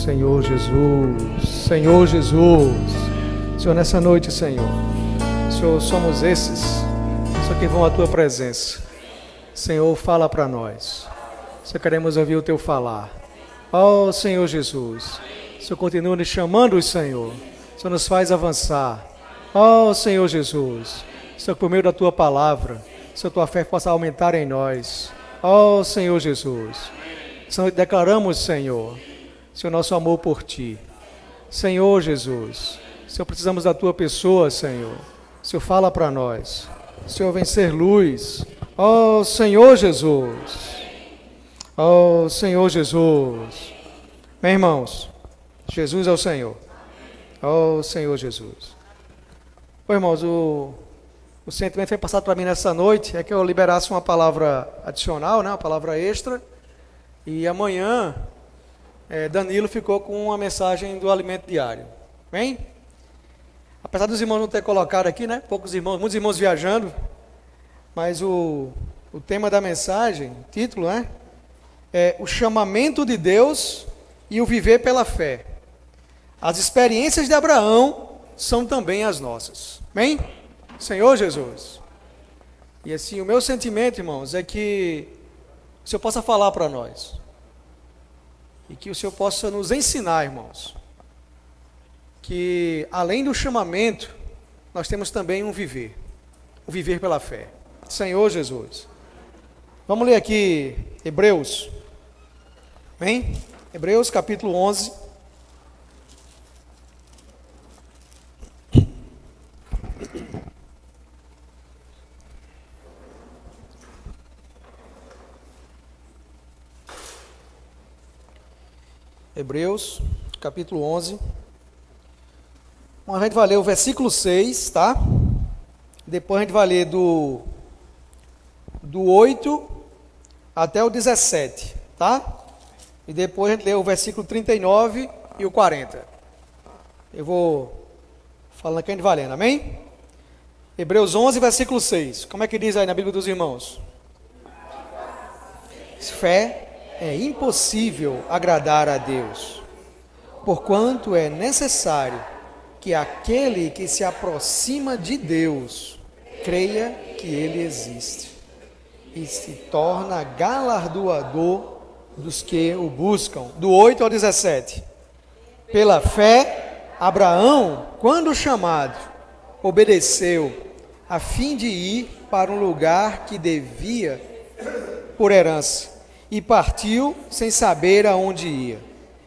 Senhor Jesus, Senhor Jesus. Senhor, nessa noite, Senhor, somos esses, só que vão à Tua presença. Senhor, fala para nós. Só queremos ouvir o Teu falar. Ó Senhor Jesus, Senhor, continua nos chamando, Senhor. Senhor, nos faz avançar. Ó Senhor Jesus, Senhor, por meio da Tua palavra, Senhor, Tua fé possa aumentar em nós. Ó Senhor Jesus, Senhor, declaramos, Senhor, nosso amor por Ti. Senhor Jesus, Senhor, precisamos da Tua pessoa, Senhor. Senhor, fala para nós. Senhor, vem ser luz. Ó Senhor Jesus. Ó Senhor Jesus. Meus irmãos, Jesus é o Senhor. Ó Senhor Jesus. Ô irmãos, o sentimento que foi passado para mim nessa noite é que eu liberasse uma palavra adicional, né, uma palavra extra. E amanhã, Danilo ficou com uma mensagem do alimento diário. Bem? Apesar dos irmãos não ter colocado aqui, né? Poucos irmãos, muitos irmãos viajando. Mas o tema da mensagem, o título, né? É o chamamento de Deus e o viver pela fé. As experiências de Abraão são também as nossas. Bem? Senhor Jesus. E assim, o meu sentimento, irmãos, é que o Senhor possa falar para nós. E que o Senhor possa nos ensinar, irmãos, que além do chamamento, nós temos também um viver pela fé. Senhor Jesus. Vamos ler aqui Hebreus. Bem? Hebreus capítulo 11. Hebreus, capítulo 11. A gente vai ler o versículo 6, tá? Depois a gente vai ler do 8 até o 17, tá? E depois a gente lê o versículo 39 e o 40. Eu vou falando que a gente vai lendo, amém? Hebreus 11, versículo 6. Como é que diz aí na Bíblia dos irmãos? Fé é impossível agradar a Deus, porquanto é necessário que aquele que se aproxima de Deus creia que Ele existe e se torna galardoador dos que o buscam. Do 8 ao 17. Pela fé, Abraão, quando chamado, obedeceu, a fim de ir para um lugar que devia por herança, e partiu sem saber aonde ia.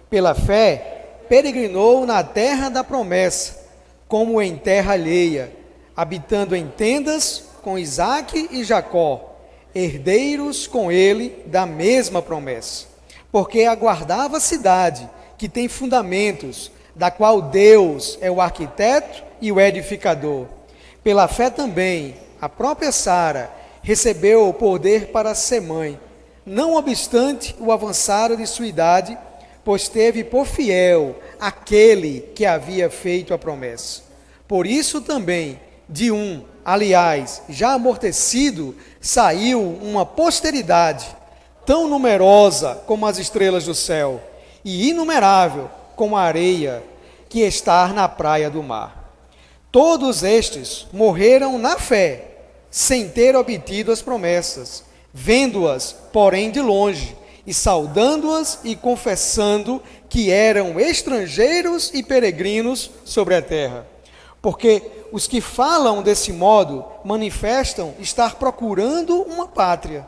Pela fé, peregrinou na terra da promessa, como em terra alheia, habitando em tendas com Isaque e Jacó, herdeiros com ele da mesma promessa, porque aguardava a cidade que tem fundamentos, da qual Deus é o arquiteto e o edificador. Pela fé também, a própria Sara recebeu o poder para ser mãe, não obstante o avançar de sua idade, pois teve por fiel aquele que havia feito a promessa. Por isso também, de um, aliás, já amortecido, saiu uma posteridade, tão numerosa como as estrelas do céu, e inumerável como a areia que está na praia do mar. Todos estes morreram na fé, sem ter obtido as promessas, vendo-as, porém, de longe, e saudando-as e confessando que eram estrangeiros e peregrinos sobre a terra. Porque os que falam desse modo manifestam estar procurando uma pátria.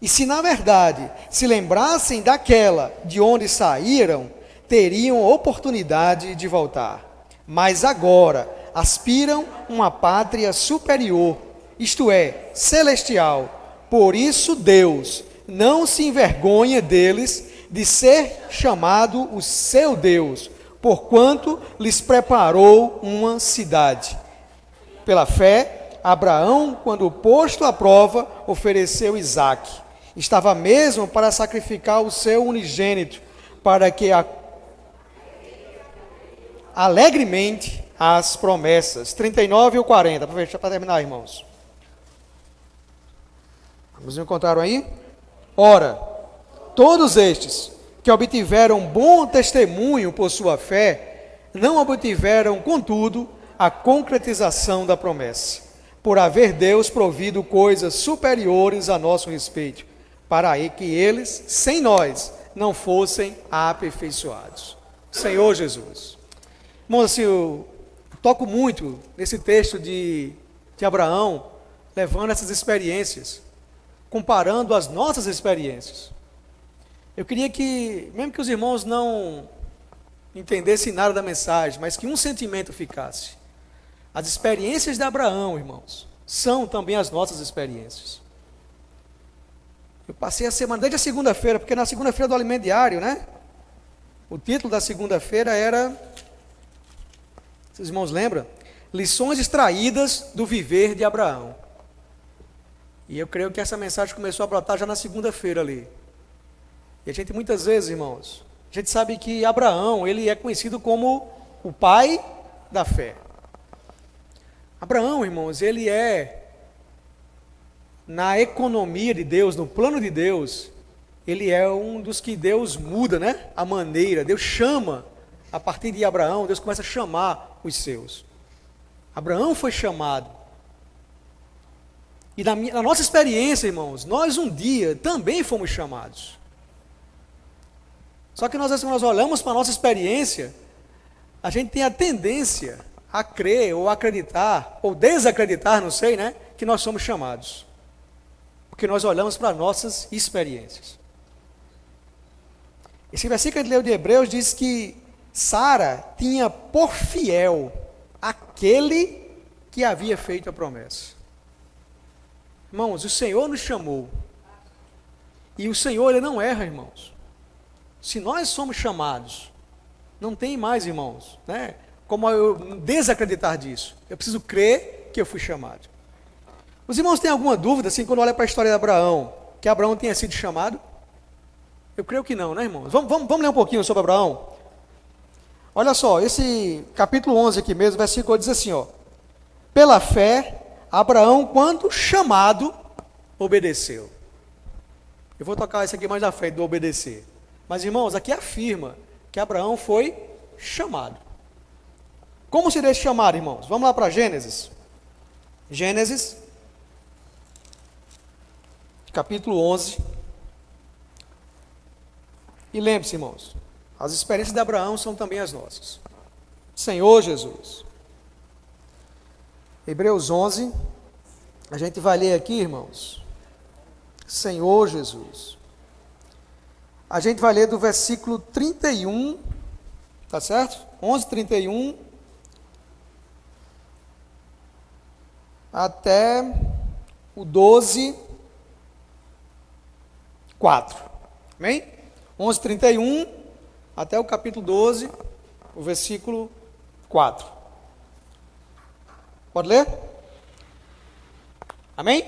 E se na verdade se lembrassem daquela de onde saíram, teriam oportunidade de voltar. Mas agora aspiram uma pátria superior, isto é, celestial. Por isso Deus não se envergonha deles de ser chamado o seu Deus, porquanto lhes preparou uma cidade. Pela fé, Abraão, quando posto à prova, ofereceu Isaque. Estava mesmo para sacrificar o seu unigênito, para que alegremente as promessas. 39 e o 40, para terminar, irmãos. Vamos encontrar aí? Ora, todos estes, que obtiveram bom testemunho por sua fé, não obtiveram, contudo, a concretização da promessa, por haver Deus provido coisas superiores a nosso respeito, para que eles, sem nós, não fossem aperfeiçoados. Senhor Jesus. Irmãos, assim, eu toco muito nesse texto de Abraão, levando essas experiências, comparando as nossas experiências. Eu queria que, mesmo que os irmãos não entendessem nada da mensagem, mas que um sentimento ficasse. As experiências de Abraão, irmãos, são também as nossas experiências. Eu passei a semana, desde a segunda-feira, porque na segunda-feira do alimento diário, né? O título da segunda-feira era, os irmãos lembram? Lições extraídas do viver de Abraão. E eu creio que essa mensagem começou a brotar já na segunda-feira ali. E a gente muitas vezes, irmãos, a gente sabe que Abraão, ele é conhecido como o pai da fé. Abraão, irmãos, ele é, na economia de Deus, no plano de Deus, ele é um dos que Deus muda, né? A maneira, Deus chama, a partir de Abraão, Deus começa a chamar os seus. Abraão foi chamado. E na nossa experiência, irmãos, nós um dia também fomos chamados. Só que nós olhamos para a nossa experiência, a gente tem a tendência a crer, ou acreditar, ou desacreditar, não sei, né? Que nós somos chamados. Porque nós olhamos para nossas experiências. Esse versículo que a gente leu de Hebreus diz que Sara tinha por fiel aquele que havia feito a promessa. Irmãos, o Senhor nos chamou. E o Senhor, Ele não erra, irmãos. Se nós somos chamados, não tem mais, irmãos, né? Como eu desacreditar disso. Eu preciso crer que eu fui chamado. Os irmãos têm alguma dúvida, assim, quando olham para a história de Abraão, que Abraão tenha sido chamado? Eu creio que não, né, irmãos? Vamos ler um pouquinho sobre Abraão? Olha só, esse capítulo 11 aqui mesmo, versículo diz assim, ó. Pela fé, Abraão, quando chamado, obedeceu. Eu vou tocar isso aqui mais na frente, do obedecer. Mas, irmãos, aqui afirma que Abraão foi chamado. Como seria esse chamado, irmãos? Vamos lá para Gênesis. Gênesis, capítulo 11. E lembre-se, irmãos, as experiências de Abraão são também as nossas. Senhor Jesus. Hebreus 11, a gente vai ler aqui, irmãos. Senhor Jesus. A gente vai ler do versículo 31, tá certo? 11, 31, até o 12, 4. Amém? 11, 31, até o capítulo 12, o versículo 4. Pode ler? Amém?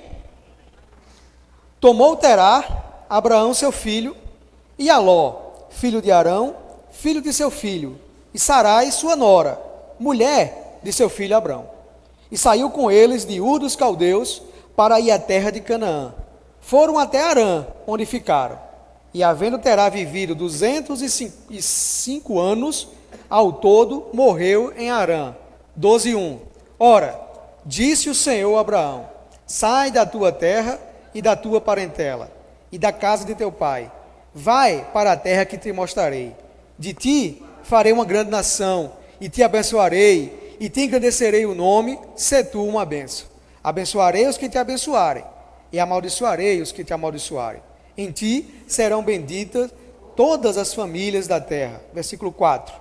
Tomou Terá, Abraão seu filho, e Aló, filho de Arão, filho de seu filho, e Sarai, sua nora, mulher de seu filho Abrão. E saiu com eles de Ur dos Caldeus para ir à terra de Canaã. Foram até Harã, onde ficaram. E havendo Terá vivido 205 anos, ao todo morreu em Harã. 12:1. Ora, disse o Senhor a Abraão: sai da tua terra e da tua parentela, e da casa de teu pai. Vai para a terra que te mostrarei. De ti farei uma grande nação, e te abençoarei, e te engrandecerei o nome, se tu uma bênção. Abençoarei os que te abençoarem, e amaldiçoarei os que te amaldiçoarem. Em ti serão benditas todas as famílias da terra. Versículo 4.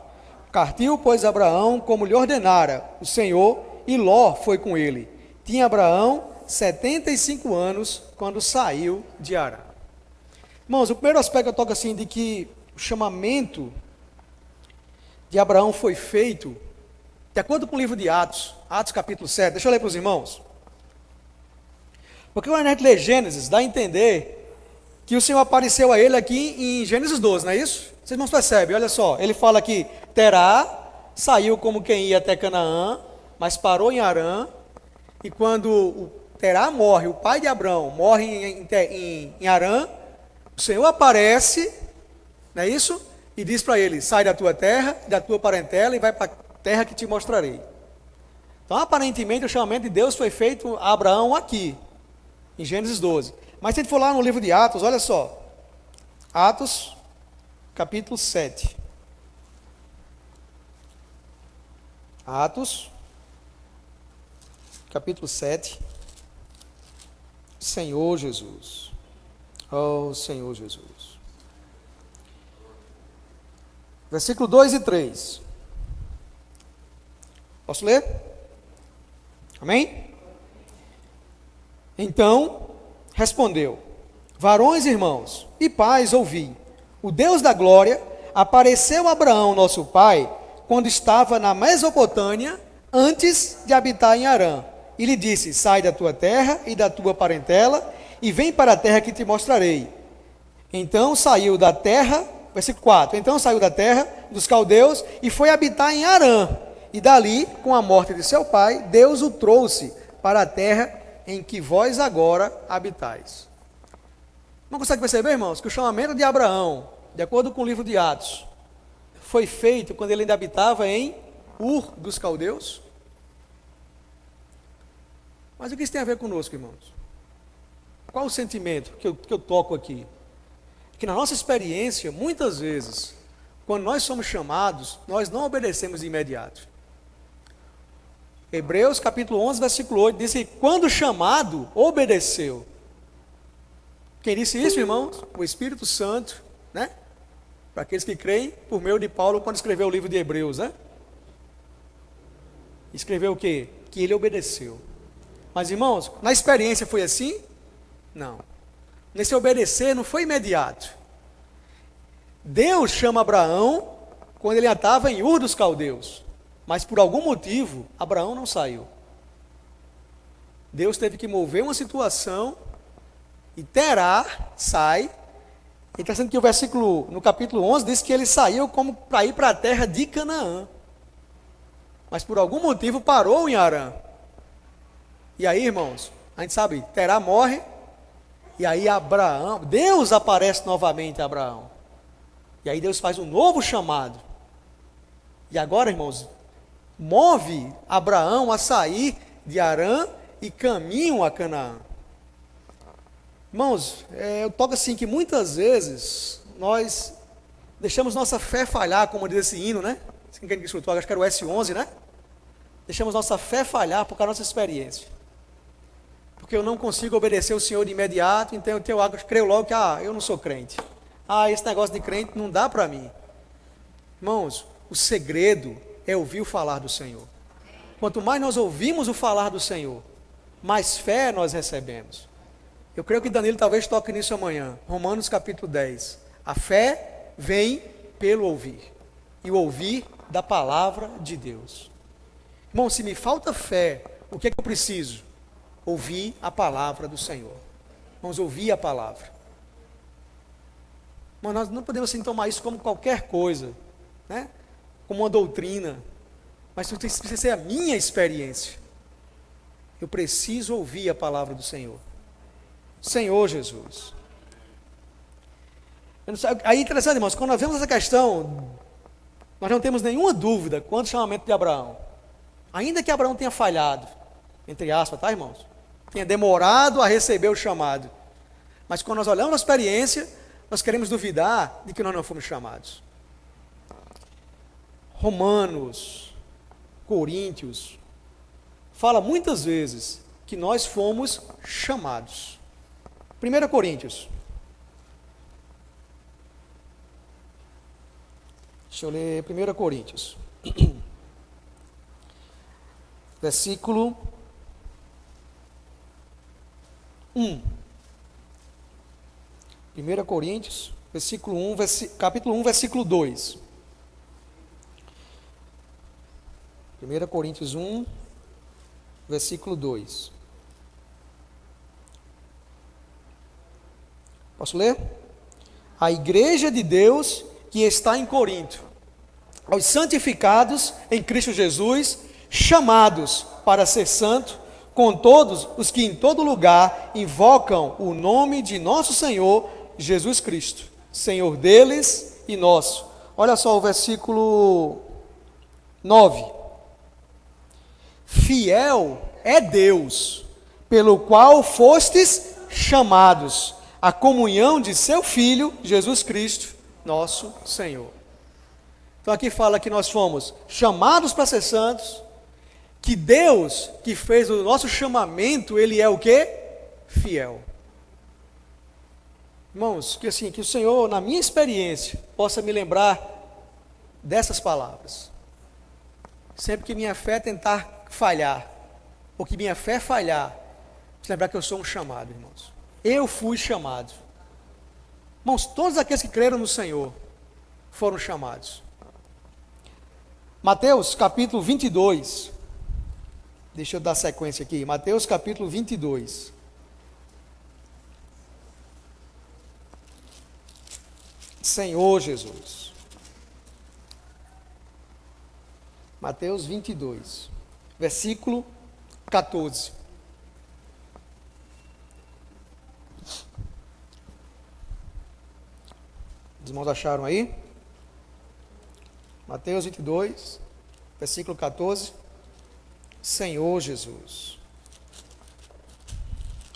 Partiu, pois, Abraão, como lhe ordenara o Senhor, e Ló foi com ele. Tinha Abraão 75 anos quando saiu de Harã. Irmãos, o primeiro aspecto eu toco assim, de que o chamamento de Abraão foi feito, de acordo com o livro de Atos, Atos capítulo 7, deixa eu ler para os irmãos. Porque quando a gente lê Gênesis, dá a entender que o Senhor apareceu a ele aqui em Gênesis 12, não é isso? Vocês irmãos percebem, olha só, ele fala que Terá saiu como quem ia até Canaã, mas parou em Harã, e quando o Terá morre, o pai de Abrão morre em Harã, o Senhor aparece não é isso? E diz para ele, sai da tua terra, da tua parentela e vai para a terra que te mostrarei. Então, aparentemente, o chamamento de Deus foi feito a Abraão aqui, em Gênesis 12. Mas se a gente for lá no livro de Atos, olha só. Atos, capítulo 7. Atos, capítulo 7. Senhor Jesus. Oh, Senhor Jesus. Versículo 2 e 3. Posso ler? Amém? Então, respondeu: varões, irmãos e pais, ouvi. O Deus da glória apareceu a Abraão, nosso pai, quando estava na Mesopotâmia, antes de habitar em Harã. E lhe disse: sai da tua terra e da tua parentela, e vem para a terra que te mostrarei. Então saiu da terra, versículo 4, então saiu da terra dos caldeus e foi habitar em Harã. E dali, com a morte de seu pai, Deus o trouxe para a terra em que vós agora habitais. Não consegue perceber, irmãos, que o chamamento de Abraão, de acordo com o livro de Atos, foi feito quando ele ainda habitava em Ur dos caldeus? Mas o que isso tem a ver conosco, irmãos? Qual o sentimento que eu toco aqui? Que na nossa experiência, muitas vezes, quando nós somos chamados, nós não obedecemos de imediato. Hebreus capítulo 11, versículo 8, diz que quando chamado, obedeceu. Quem disse isso, irmãos? O Espírito Santo, né? Para aqueles que creem, por meio de Paulo, quando escreveu o livro de Hebreus, né? Escreveu o quê? Que ele obedeceu. Mas, irmãos, na experiência foi assim? Não. Nesse obedecer não foi imediato. Deus chama Abraão quando ele já estava em Ur dos caldeus. Mas por algum motivo, Abraão não saiu. Deus teve que mover uma situação e Terá sai. Interessante que o versículo, no capítulo 11, diz que ele saiu como para ir para a terra de Canaã. Mas por algum motivo parou em Harã. E aí, irmãos, a gente sabe, Terá morre. E aí Abraão, Deus aparece novamente a Abraão. E aí Deus faz um novo chamado. E agora, irmãos, move Abraão a sair de Harã e caminham a Canaã. Irmãos, eu toco assim que muitas vezes nós deixamos nossa fé falhar, como diz esse hino, né? Quem escutou, acho que era o S11, né? Deixamos nossa fé falhar por causa da nossa experiência. Porque eu não consigo obedecer o Senhor de imediato, então eu creio logo que eu não sou crente. Esse negócio de crente não dá para mim. Irmãos, o segredo é ouvir o falar do Senhor. Quanto mais nós ouvimos o falar do Senhor, mais fé nós recebemos. Eu creio que Danilo talvez toque nisso amanhã. Romanos capítulo 10. A fé vem pelo ouvir. E o ouvir da palavra de Deus. Irmão, se me falta fé, o que é que eu preciso? Ouvir a palavra do Senhor. Vamos ouvir a palavra. Mas nós não podemos assim tomar isso como qualquer coisa, né? Como uma doutrina. Mas isso precisa ser a minha experiência. Eu preciso ouvir a palavra do Senhor. Senhor Jesus. Aí é interessante, irmãos, quando nós vemos essa questão, nós não temos nenhuma dúvida quanto ao chamamento de Abraão. Ainda que Abraão tenha falhado, entre aspas, tá, irmãos? Tenha demorado a receber o chamado. Mas quando nós olhamos a experiência, nós queremos duvidar de que nós não fomos chamados. Romanos, Coríntios, fala muitas vezes que nós fomos chamados. 1 Coríntios. Deixa eu ler 1 Coríntios. Versículo 1. 1 Coríntios, versículo 1, capítulo 1, versículo 2. 1 Coríntios 1, versículo 2. Posso ler? A igreja de Deus que está em Corinto, aos santificados em Cristo Jesus, chamados para ser santo, com todos os que em todo lugar invocam o nome de nosso Senhor Jesus Cristo, Senhor deles e nosso. Olha só o versículo 9. Fiel é Deus, pelo qual fostes chamados à comunhão de seu Filho, Jesus Cristo, nosso Senhor. Então aqui fala que nós fomos chamados para ser santos, que Deus que fez o nosso chamamento, Ele é o quê? Fiel. Irmãos, que assim, que o Senhor, na minha experiência, possa me lembrar dessas palavras. Sempre que minha fé tentar falhar, ou que minha fé falhar, se lembrar que eu sou um chamado, irmãos. Eu fui chamado. Irmãos, todos aqueles que creram no Senhor foram chamados. Mateus capítulo 22. Deixa eu dar sequência aqui. Mateus capítulo 22. Senhor Jesus. Mateus 22, versículo 14. Os irmãos acharam aí? Mateus 22, versículo 14. Senhor Jesus.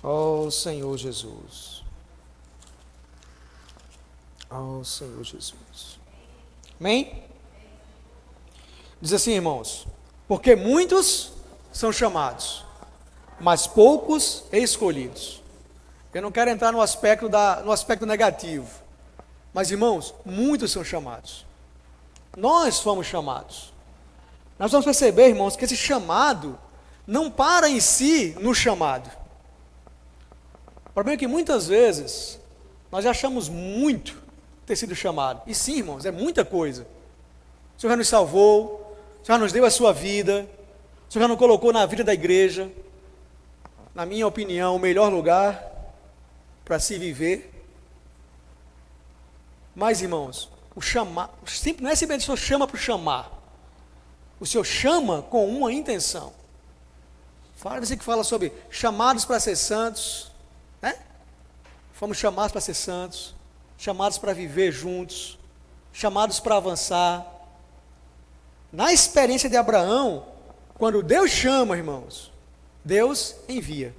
Ó Senhor Jesus. Ó Senhor Jesus. Amém? Diz assim, irmãos: porque muitos são chamados, mas poucos escolhidos. Eu não quero entrar no aspecto negativo, mas, irmãos, muitos são chamados. Nós fomos chamados. Nós vamos perceber, irmãos, que esse chamado não para em si no chamado. O problema é que muitas vezes nós achamos muito ter sido chamado. E sim, irmãos, é muita coisa. O Senhor já nos salvou, o Senhor já nos deu a sua vida, o Senhor já nos colocou na vida da igreja, na minha opinião, o melhor lugar para se viver. Mas, irmãos, o chamar, não é simplesmente o Senhor chama para chamar. O Senhor chama com uma intenção. Você que fala sobre chamados para ser santos, né? Fomos chamados para ser santos, chamados para viver juntos, chamados para avançar. Na experiência de Abraão, quando Deus chama, irmãos, Deus envia.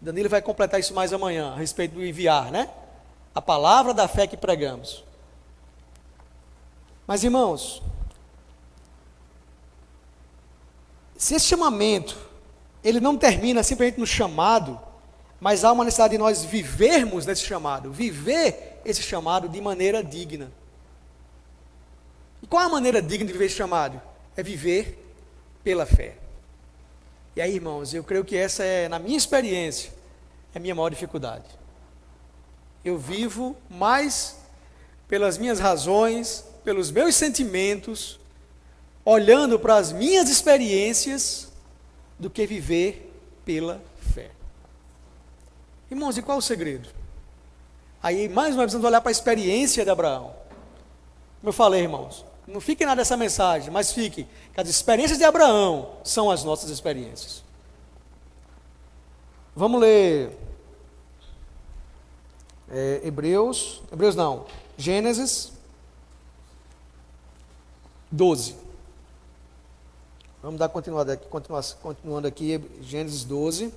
Danilo vai completar isso mais amanhã, a respeito do enviar, né? A palavra da fé que pregamos. Mas, irmãos, se esse chamamento, ele não termina simplesmente no chamado, mas há uma necessidade de nós vivermos nesse chamado, viver esse chamado de maneira digna. E qual é a maneira digna de viver esse chamado? É viver pela fé. E aí, irmãos, eu creio que essa é, na minha experiência, é a minha maior dificuldade. Eu vivo mais pelas minhas razões, pelos meus sentimentos, olhando para as minhas experiências, do que viver pela fé. Irmãos, e qual é o segredo? Aí, mais uma vez, precisamos olhar para a experiência de Abraão. Como eu falei, irmãos, não fiquem nada dessa mensagem, mas fiquem que as experiências de Abraão são as nossas experiências. Vamos ler Gênesis 12. Vamos dar continuando aqui, Gênesis 12.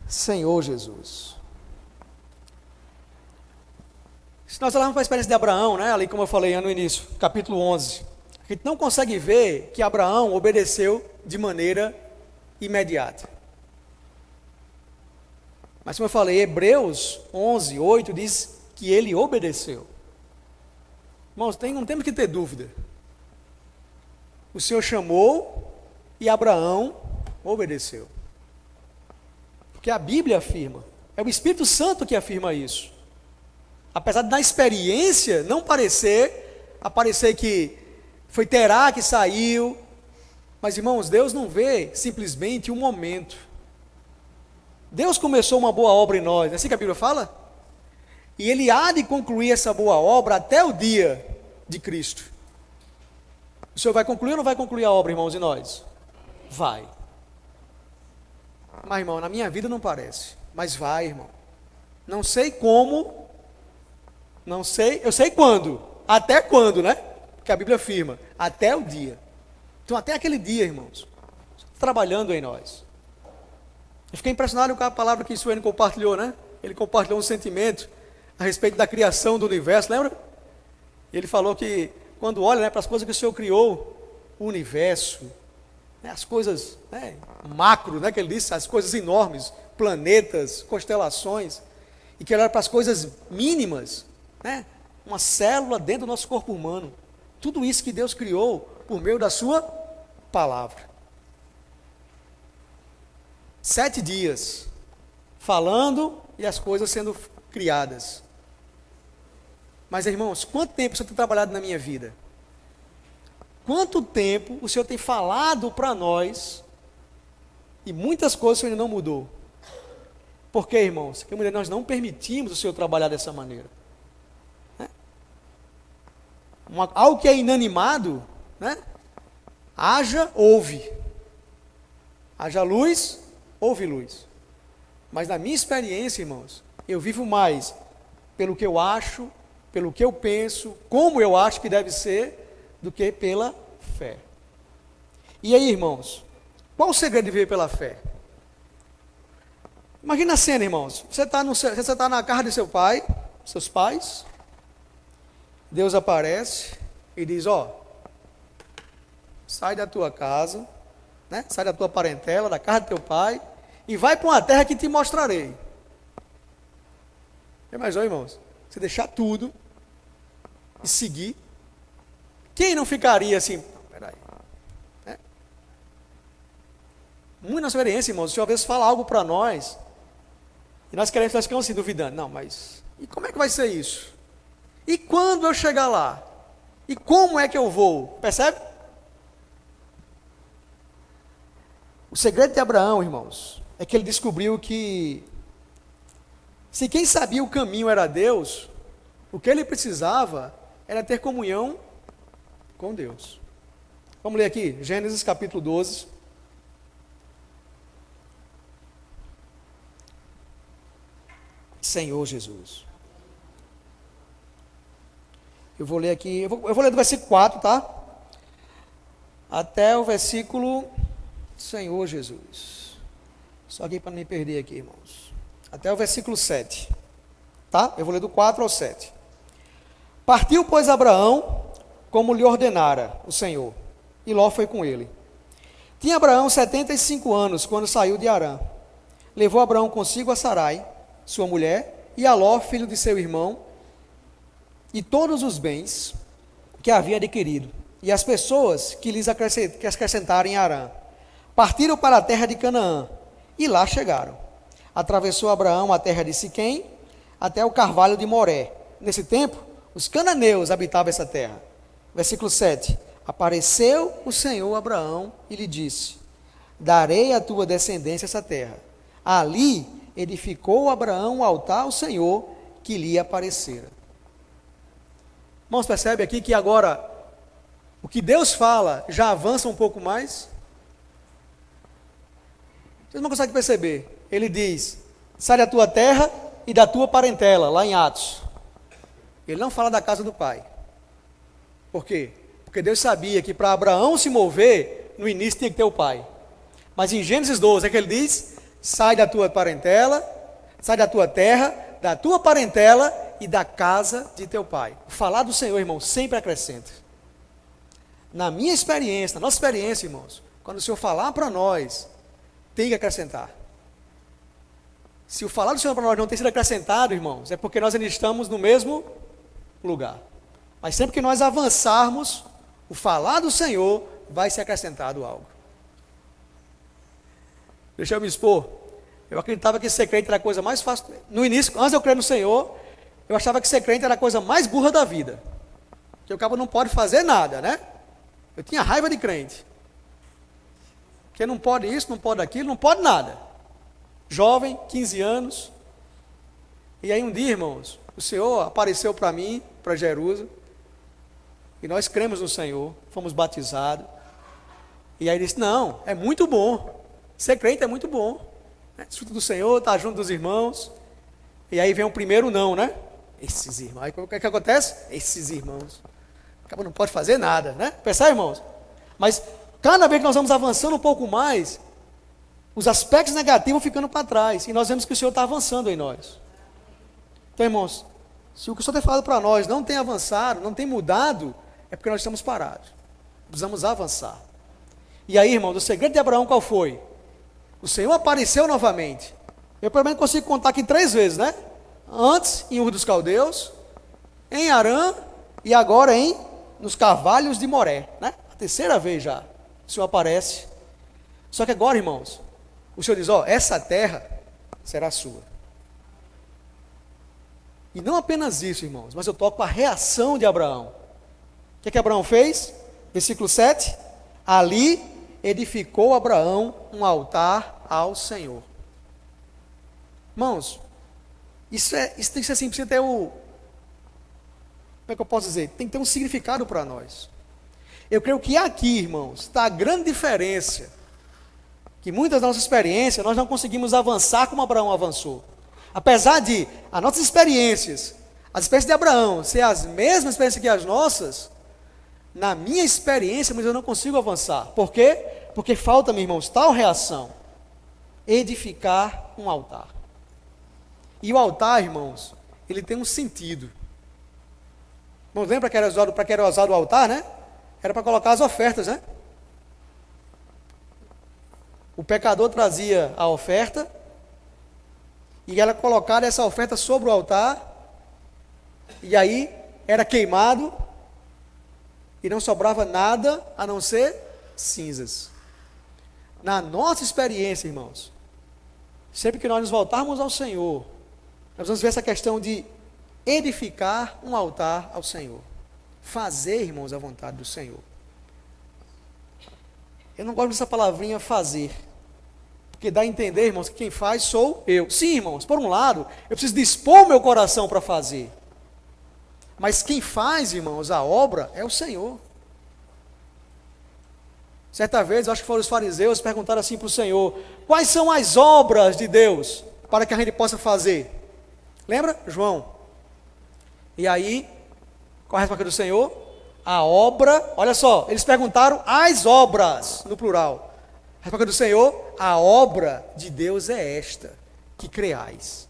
Senhor Jesus. Se nós olharmos para a experiência de Abraão, né, ali como eu falei no início, capítulo 11, a gente não consegue ver que Abraão obedeceu de maneira imediata. Mas como eu falei, Hebreus 11, 8 diz que ele obedeceu. Irmãos, não temos que ter dúvida. O Senhor chamou e Abraão obedeceu. Porque a Bíblia afirma, é o Espírito Santo que afirma isso. Apesar de na experiência não aparecer que foi Terá que saiu, mas, irmãos, Deus não vê simplesmente um momento. Deus começou uma boa obra em nós, não é assim que a Bíblia fala? E Ele há de concluir essa boa obra até o dia de Cristo. O Senhor vai concluir ou não vai concluir a obra, irmãos, em nós? Vai. Mas, irmão, na minha vida não parece, mas vai, irmão. Não sei como, não sei, eu sei quando, até quando, né? Porque a Bíblia afirma, até o dia. Então até aquele dia, irmãos, trabalhando em nós. Eu fiquei impressionado com a palavra que Suene compartilhou, né? Ele compartilhou um sentimento a respeito da criação do universo, lembra? Ele falou que quando olha, né, para as coisas que o Senhor criou, o universo, né, as coisas, né, macro, né, que ele disse, as coisas enormes, planetas, constelações, e que ele olha para as coisas mínimas, né, uma célula dentro do nosso corpo humano. Tudo isso que Deus criou por meio da sua palavra. 7 dias falando e as coisas sendo criadas. Mas, irmãos, quanto tempo o Senhor tem trabalhado na minha vida? Quanto tempo o Senhor tem falado para nós e muitas coisas o Senhor ainda não mudou? Por quê, irmãos? Porque nós não permitimos o Senhor trabalhar dessa maneira. Né? Algo que é inanimado, né? Haja, ouve. Haja luz, ouve luz. Mas na minha experiência, irmãos, eu vivo mais pelo que eu acho, pelo que eu penso, como eu acho que deve ser, do que pela fé. E aí, irmãos, qual o segredo de viver pela fé? Imagina a cena, irmãos. Você está na casa de seu pai, seus pais. Deus aparece e diz: ó, sai da tua casa, né? Sai da tua parentela, da casa do teu pai, e vai para uma terra que te mostrarei. Imaginou, irmãos? Você deixar tudo e seguir. Quem não ficaria assim? Peraí. Né? Muito na experiência, irmãos, o Senhor às vezes fala algo para nós, e nós ficamos assim, duvidando. Não, mas e como é que vai ser isso? E quando eu chegar lá? E como é que eu vou? Percebe? O segredo de Abraão, irmãos, é que ele descobriu que se quem sabia o caminho era Deus, o que ele precisava era ter comunhão com Deus. Vamos ler aqui, Gênesis capítulo 12. Senhor Jesus. Eu vou ler aqui, eu vou ler do versículo 4, tá? Até o versículo, Senhor Jesus. Só aqui para não me perder aqui, irmãos. Até o versículo 7. Tá? Eu vou ler do 4 ao 7. Partiu, pois, Abraão, como lhe ordenara o Senhor, e Ló foi com ele. Tinha Abraão 75 anos, quando saiu de Harã. Levou Abraão consigo a Sarai, sua mulher, e a Ló, filho de seu irmão, e todos os bens que havia adquirido, e as pessoas que lhes acrescentaram em Harã. Partiram para a terra de Canaã, e lá chegaram. Atravessou Abraão a terra de Siquém, até o carvalho de Moré. Nesse tempo, os cananeus habitavam essa terra. Versículo 7. Apareceu o Senhor a Abraão e lhe disse: darei à tua descendência essa terra. Ali edificou Abraão um altar ao Senhor que lhe aparecera. Irmãos, percebe aqui que agora o que Deus fala já avança um pouco mais? Vocês não conseguem perceber? Ele diz: sai da tua terra e da tua parentela, lá em Atos. Ele não fala da casa do pai. Por quê? Porque Deus sabia que para Abraão se mover, no início tinha que ter o pai. Mas em Gênesis 12 é que ele diz: sai da tua parentela, sai da tua terra, da tua parentela e da casa de teu pai. O falar do Senhor, irmão, sempre acrescenta. Na minha experiência, na nossa experiência, irmãos, quando o Senhor falar para nós, tem que acrescentar. Se o falar do Senhor para nós não tem sido acrescentado, irmãos, é porque nós ainda estamos no mesmo lugar. Mas sempre que nós avançarmos, o falar do Senhor vai ser acrescentado algo. Deixa eu me expor. Eu acreditava que ser crente era a coisa mais fácil. No início, antes de eu crer no Senhor, eu achava que ser crente era a coisa mais burra da vida. Que o cabo não pode fazer nada, né? Eu tinha raiva de crente. Porque não pode isso, não pode aquilo, não pode nada. Jovem, 15 anos. E aí um dia, irmãos, o Senhor apareceu para mim, para Jerusalém. E nós cremos no Senhor, fomos batizados. E aí ele disse: não, é muito bom. Ser crente é muito bom. Desfruta do Senhor, estar junto dos irmãos. E aí vem o primeiro não, né? Esses irmãos. Aí o que acontece? Esses irmãos. Acaba não pode fazer nada, né? Percebe, irmãos? Mas cada vez que nós vamos avançando um pouco mais, os aspectos negativos vão ficando para trás. E nós vemos que o Senhor está avançando em nós. Então, irmãos, se o que o Senhor tem falado para nós não tem avançado, não tem mudado, é porque nós estamos parados. Precisamos avançar. E aí, irmãos, o segredo de Abraão qual foi? O Senhor apareceu novamente. Eu pelo menos consigo contar aqui 3 vezes, né? Antes, em Ur dos Caldeus, em Harã e agora nos carvalhos de Moré, né? A 3ª vez já, o Senhor aparece. Só que agora, irmãos, o Senhor diz, essa terra será sua. E não apenas isso, irmãos, mas eu toco a reação de Abraão. O que Abraão fez? Versículo 7, ali edificou Abraão um altar ao Senhor. Irmãos, isso tem que ser assim, precisa ter como é que eu posso dizer? Tem que ter um significado para nós. Eu creio que aqui, irmãos, está a grande diferença, que muitas das nossas experiências, nós não conseguimos avançar como Abraão avançou. Apesar de as nossas experiências, as experiências de Abraão, ser as mesmas experiências que as nossas, na minha experiência, mas eu não consigo avançar. Por quê? Porque falta, meus irmãos, tal reação: edificar um altar. E o altar, irmãos, ele tem um sentido. Irmãos, lembra para que era usado o altar, né? Era para colocar as ofertas, né? O pecador trazia a oferta, e ela colocava essa oferta sobre o altar, e aí era queimado, e não sobrava nada a não ser cinzas. Na nossa experiência, irmãos, sempre que nós nos voltarmos ao Senhor, nós vamos ver essa questão de edificar um altar ao Senhor. Fazer, irmãos, a vontade do Senhor. Eu não gosto dessa palavrinha fazer, porque dá a entender, irmãos, que quem faz sou eu. Sim, irmãos, por um lado, eu preciso dispor o meu coração para fazer. Mas quem faz, irmãos, a obra é o Senhor. Certa vez, eu acho que foram os fariseus, perguntaram assim para o Senhor: quais são as obras de Deus para que a gente possa fazer? Lembra, João? E aí, qual a resposta do Senhor? A obra, olha só, eles perguntaram as obras, no plural. A resposta do Senhor: a obra de Deus é esta, que creais.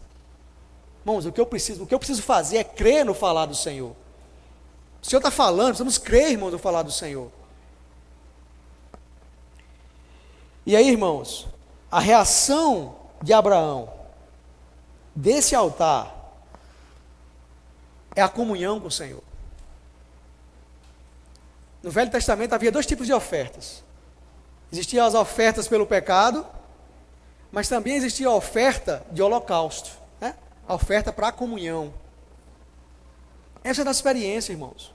Irmãos, o que eu preciso fazer é crer no falar do Senhor. O Senhor está falando, precisamos crer, irmãos, no falar do Senhor. E aí, irmãos, a reação de Abraão desse altar é a comunhão com o Senhor. No Velho Testamento havia 2 tipos de ofertas. Existiam as ofertas pelo pecado, mas também existia a oferta de holocausto, né? A oferta para a comunhão. Essa é a nossa experiência, irmãos.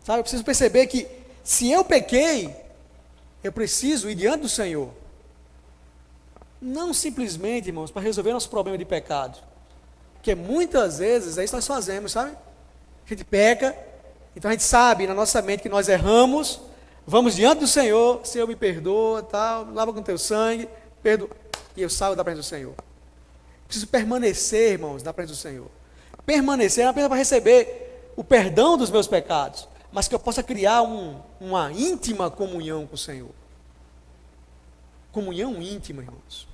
Sabe, eu preciso perceber que se eu pequei, eu preciso ir diante do Senhor. Não simplesmente, irmãos, para resolver nosso problema de pecado. Porque muitas vezes é isso que nós fazemos, sabe? A gente peca, então a gente sabe na nossa mente que nós erramos, vamos diante do Senhor: Senhor, me perdoa, tal, lava com teu sangue, perdoa, e eu saio da presença do Senhor. Preciso permanecer, irmãos, na presença do Senhor. Permanecer não é apenas para receber o perdão dos meus pecados, mas que eu possa criar uma íntima comunhão com o Senhor. Comunhão íntima, irmãos.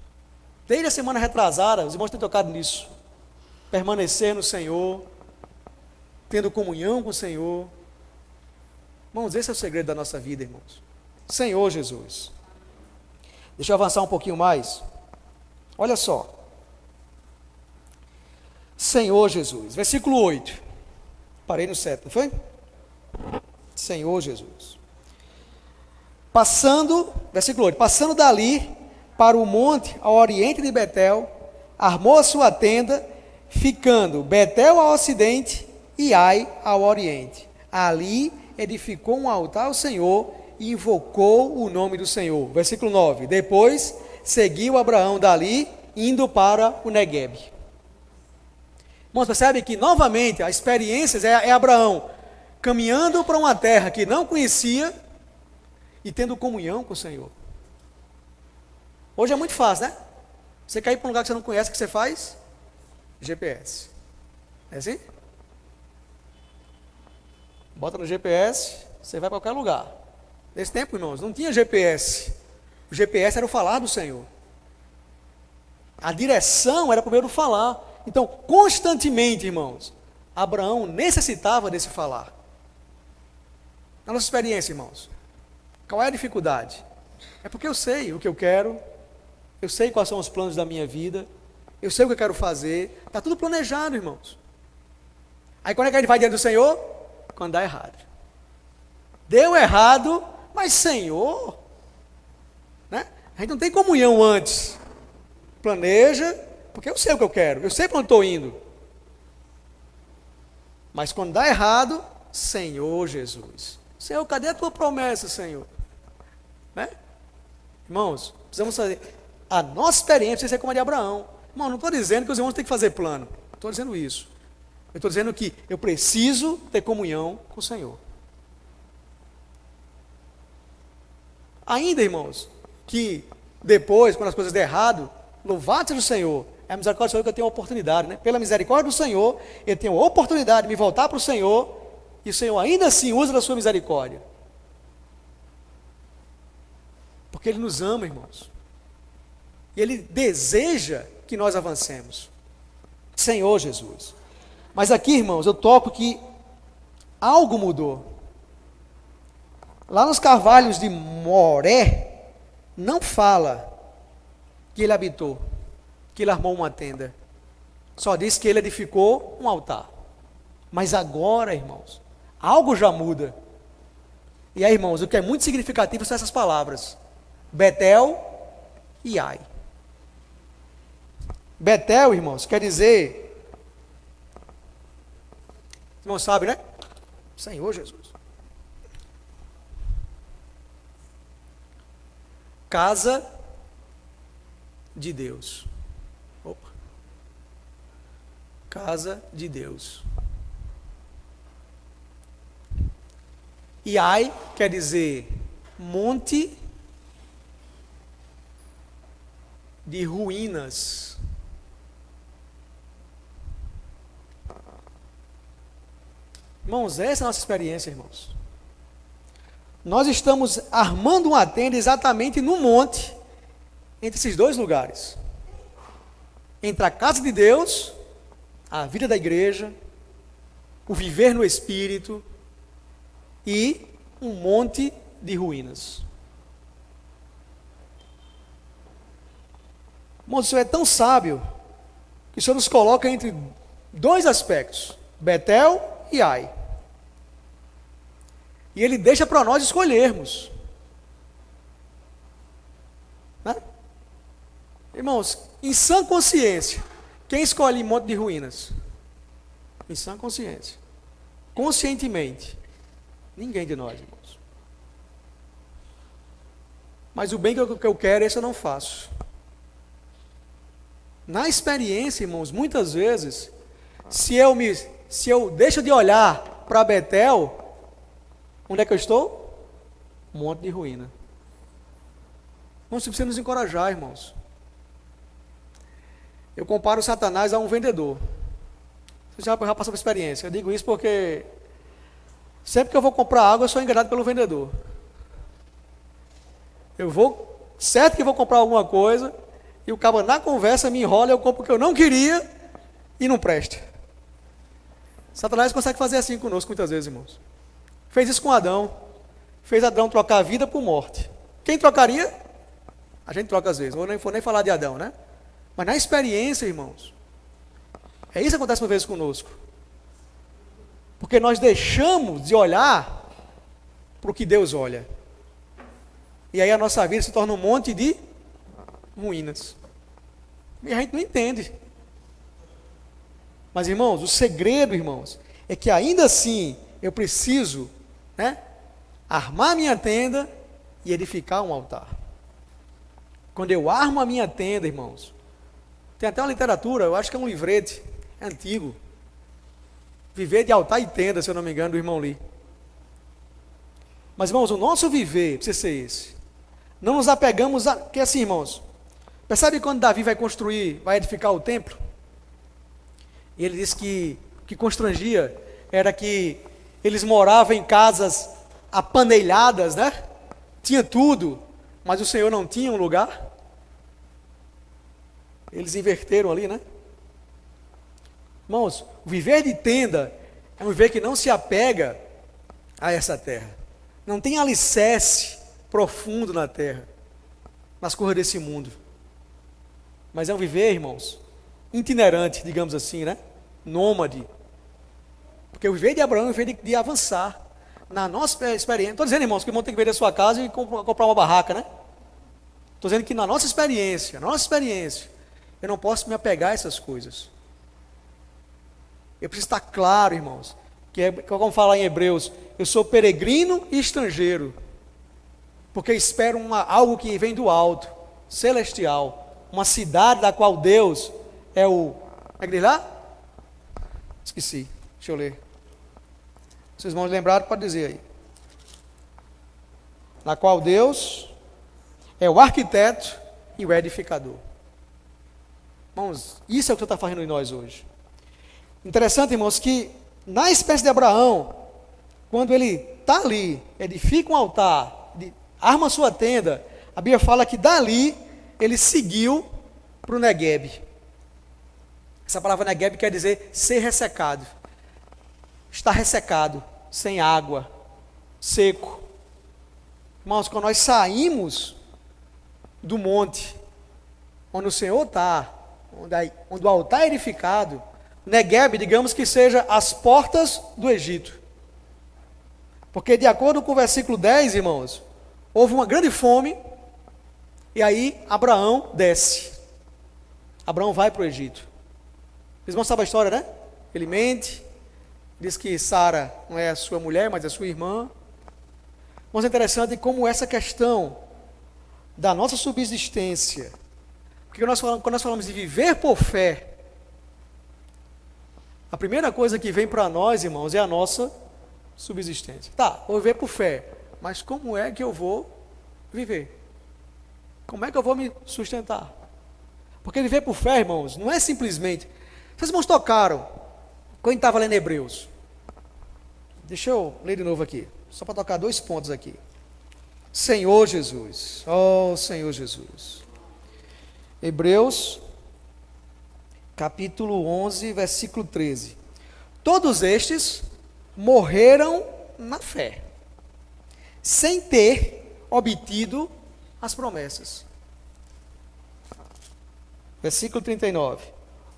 Desde a semana retrasada, os irmãos têm tocado nisso. Permanecer no Senhor, tendo comunhão com o Senhor. Irmãos, esse é o segredo da nossa vida, irmãos. Senhor Jesus. Deixa eu avançar um pouquinho mais. Olha só. Senhor Jesus. Versículo 8. Parei no 7, não foi? Senhor Jesus. Versículo 8. Passando dali para o monte ao oriente de Betel, armou a sua tenda, ficando Betel ao ocidente e Ai ao oriente. Ali edificou um altar ao Senhor e invocou o nome do Senhor. Versículo 9. Depois seguiu Abraão dali, indo para o Neguebe. Irmãos, percebe que novamente a experiência é Abraão caminhando para uma terra que não conhecia e tendo comunhão com o Senhor. Hoje é muito fácil, né? Você quer ir para um lugar que você não conhece, o que você faz? GPS. É assim? Bota no GPS, você vai para qualquer lugar. Nesse tempo, irmãos, não tinha GPS. O GPS era o falar do Senhor. A direção era por meio do falar. Então, constantemente, irmãos, Abraão necessitava desse falar. Na nossa experiência, irmãos, qual é a dificuldade? É porque eu sei o que eu quero, eu sei quais são os planos da minha vida, eu sei o que eu quero fazer, está tudo planejado, irmãos. Aí quando é que a gente vai diante do Senhor? Quando dá errado. Deu errado, mas Senhor, né? A gente não tem comunhão antes. Planeja, porque eu sei o que eu quero, eu sei para onde estou indo. Mas quando dá errado, Senhor Jesus. Senhor, cadê a tua promessa, Senhor? Né? Irmãos, precisamos fazer. A nossa experiência precisa ser como a de Abraão. Irmão, não estou dizendo que os irmãos têm que fazer plano. Não estou dizendo isso. Eu estou dizendo que eu preciso ter comunhão com o Senhor. Ainda, irmãos, que depois, quando as coisas der errado, louvado seja o Senhor. É a misericórdia do Senhor que eu tenho a oportunidade, né? Pela misericórdia do Senhor, eu tenho a oportunidade de me voltar para o Senhor, e o Senhor ainda assim usa da sua misericórdia. Porque Ele nos ama, irmãos. E Ele deseja que nós avancemos. Senhor Jesus. Mas aqui, irmãos, eu toco que algo mudou. Lá nos carvalhos de Moré, não fala que ele habitou, que ele armou uma tenda. Só diz que ele edificou um altar. Mas agora, irmãos, algo já muda. E aí, irmãos, o que é muito significativo são essas palavras: Betel e Ai. Betel, irmãos, quer dizer, os irmãos sabem, né? Senhor Jesus. Casa de Deus. Opa. Casa de Deus. E Ai quer dizer monte de ruínas. Irmãos, essa é a nossa experiência, irmãos. Nós estamos armando uma tenda exatamente no monte, entre esses dois lugares. Entre a casa de Deus, a vida da igreja, o viver no Espírito e um monte de ruínas. Irmãos, o Senhor é tão sábio que o Senhor nos coloca entre dois aspectos, Betel e Ai. E Ele deixa para nós escolhermos. Né? Irmãos, em sã consciência, quem escolhe monte de ruínas? Em sã consciência. Conscientemente. Ninguém de nós, irmãos. Mas o bem que eu quero, esse eu não faço. Na experiência, irmãos, muitas vezes, se eu deixo de olhar para Betel, onde é que eu estou? Um monte de ruína. Irmãos, precisa nos encorajar, irmãos. Eu comparo Satanás a um vendedor. Você já passou por experiência. Eu digo isso porque sempre que eu vou comprar água, eu sou enganado pelo vendedor. Eu vou, certo que vou comprar alguma coisa, e o cabo na conversa me enrola, eu compro o que eu não queria e não presta. Satanás consegue fazer assim conosco muitas vezes, irmãos. Fez isso com Adão. Fez Adão trocar a vida por morte. Quem trocaria? A gente troca às vezes. Ou nem for nem falar de Adão, né? Mas na experiência, irmãos, é isso que acontece uma vez conosco. Porque nós deixamos de olhar para o que Deus olha. E aí a nossa vida se torna um monte de ruínas. E a gente não entende. Mas, irmãos, o segredo, irmãos, é que ainda assim eu preciso, né, armar minha tenda e edificar um altar. Quando eu armo a minha tenda, irmãos, tem até uma literatura, eu acho que é um livrete, é antigo. Viver de altar e tenda, se eu não me engano, do irmão Lee. Mas, irmãos, o nosso viver precisa ser esse. Não nos apegamos a... Porque assim, irmãos, Percebe quando Davi vai construir, vai edificar o templo? E ele diz que o que constrangia era que eles moravam em casas apanelhadas, né? Tinha tudo, mas o Senhor não tinha um lugar. Eles inverteram ali, né? Irmãos, o viver de tenda é um viver que não se apega a essa terra. Não tem alicerce profundo na terra, nas coisas desse mundo. Mas é um viver, irmãos, itinerante, digamos assim, né? Nômade. Porque o viver de Abraão é o viver de avançar. Na nossa experiência, estou dizendo, irmãos, que o irmão tem que vender a sua casa e comprar uma barraca, né? Estou dizendo que na nossa experiência, eu não posso me apegar a essas coisas. Eu preciso estar claro, irmãos, como fala em Hebreus, eu sou peregrino e estrangeiro, porque espero algo que vem do alto, celestial, uma cidade da qual Deus é o... É que diz lá? Esqueci, deixa eu ler. Vocês vão lembrar, pode dizer aí. Na qual Deus é o arquiteto e o edificador. Irmãos, isso é o que Deus está fazendo em nós hoje. Interessante, irmãos, que na espécie de Abraão, quando ele está ali, edifica um altar, arma sua tenda, a Bíblia fala que dali ele seguiu para o Negueb. Essa palavra Negueb quer dizer ser ressecado. Está ressecado, sem água, seco. Irmãos, quando nós saímos do monte, onde o Senhor está, onde o altar é edificado, Negueb, digamos que seja as portas do Egito. Porque de acordo com o versículo 10, irmãos, houve uma grande fome, e aí Abraão desce. Abraão vai para o Egito. Vocês vão saber a história, né? Ele mente, diz que Sara não é a sua mulher, mas é a sua irmã. Mas é interessante como essa questão da nossa subsistência, porque quando nós falamos de viver por fé, a primeira coisa que vem para nós, irmãos, é a nossa subsistência. Tá, vou viver por fé, mas como é que eu vou viver? Como é que eu vou me sustentar? Porque viver por fé, irmãos, não é simplesmente... Vocês, irmãos, tocaram, quando estava lendo Hebreus, deixa eu ler de novo aqui, só para tocar 2 pontos aqui. Senhor Jesus, ó Senhor Jesus. Hebreus, capítulo 11, versículo 13. Todos estes morreram na fé, sem ter obtido as promessas. Versículo 39.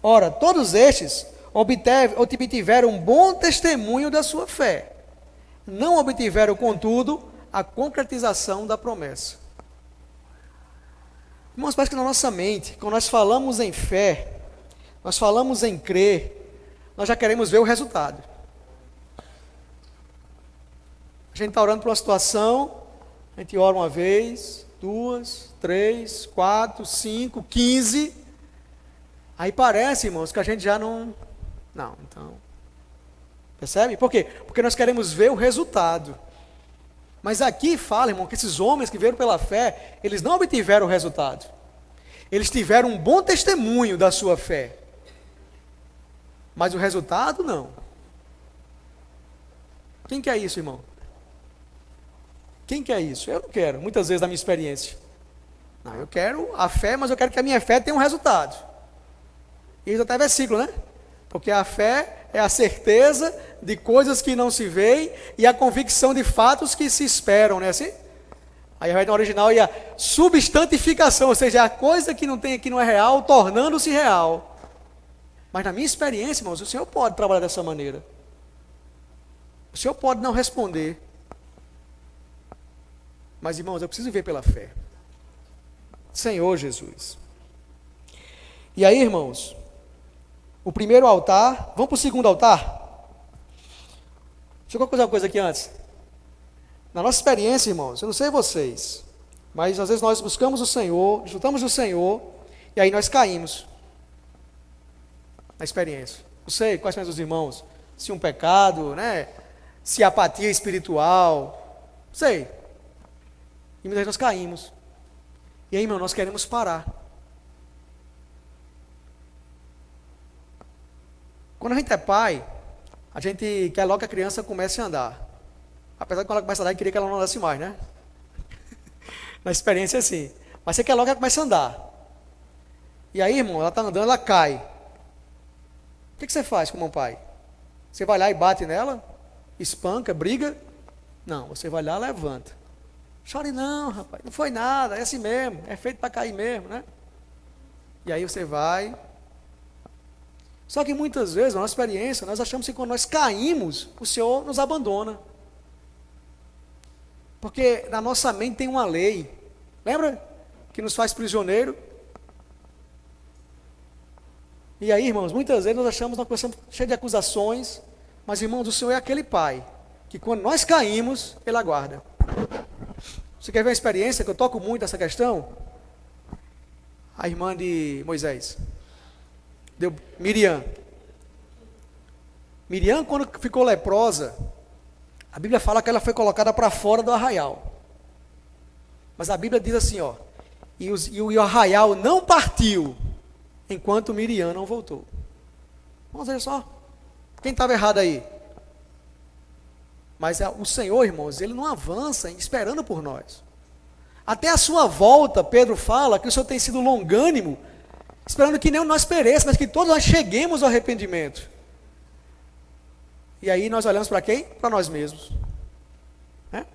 Ora, todos estes obtiveram um bom testemunho da sua fé. Não obtiveram, contudo, a concretização da promessa. Irmãos, parece que na nossa mente, quando nós falamos em fé, nós falamos em crer, nós já queremos ver o resultado. A gente está orando por uma situação, a gente ora uma vez, 2, 3, 4, 5, 15. Aí parece, irmãos, que a gente já não... Não, então... Percebe? Por quê? Porque nós queremos ver o resultado. Mas aqui fala, irmão, que esses homens que vieram pela fé, eles não obtiveram o resultado. Eles tiveram um bom testemunho da sua fé. Mas o resultado, não. Quem quer isso, irmão? Quem quer isso? Eu não quero, muitas vezes na minha experiência. Não, eu quero a fé, mas eu quero que a minha fé tenha um resultado. Isso até é versículo, né? Porque a fé é a certeza de coisas que não se veem e a convicção de fatos que se esperam, não é assim? Aí vai no original e a substantificação, ou seja, a coisa que não tem aqui não é real, tornando-se real. Mas na minha experiência, irmãos, o Senhor pode trabalhar dessa maneira. O Senhor pode não responder. Mas, irmãos, eu preciso ver pela fé. Senhor Jesus. E aí, irmãos, o primeiro altar, vamos para o segundo altar? Deixa eu colocar uma coisa aqui antes. Na nossa experiência, irmãos, eu não sei vocês, mas às vezes nós buscamos o Senhor, desfrutamos do Senhor, e aí nós caímos na experiência. Não sei quais são os irmãos, se um pecado, né? Se apatia espiritual, não sei. E muitas vezes nós caímos. E aí, irmão, nós queremos parar. Quando a gente é pai, a gente quer logo que a criança comece a andar. Apesar de quando ela começa a andar, a gente queria que ela não andasse mais, né? Na experiência é assim. Mas você quer logo que ela comece a andar. E aí, irmão, ela está andando, ela cai. O que você faz como um pai? Você vai lá e bate nela? Espanca, briga? Não, você vai lá e levanta. Chore não, rapaz, não foi nada, é assim mesmo, é feito para cair mesmo, né? E aí você vai. Só que muitas vezes, na nossa experiência, nós achamos que quando nós caímos, o Senhor nos abandona. Porque na nossa mente tem uma lei, lembra? Que nos faz prisioneiro. E aí, irmãos, muitas vezes nós achamos, nós começamos cheio de acusações, mas, irmãos, o Senhor é aquele Pai, que quando nós caímos, Ele aguarda. Você quer ver uma experiência que eu toco muito essa questão? A irmã de Moisés, Miriam. Miriam, quando ficou leprosa, a Bíblia fala que ela foi colocada para fora do arraial. Mas a Bíblia diz assim, ó, e o arraial não partiu enquanto Miriam não voltou. Vamos ver só. Quem estava errado aí? Mas o Senhor, irmãos, Ele não avança esperando por nós. Até a sua volta, Pedro fala que o Senhor tem sido longânimo, esperando que nem nós pereçamos, mas que todos nós cheguemos ao arrependimento. E aí nós olhamos para quem? Para nós mesmos. Né?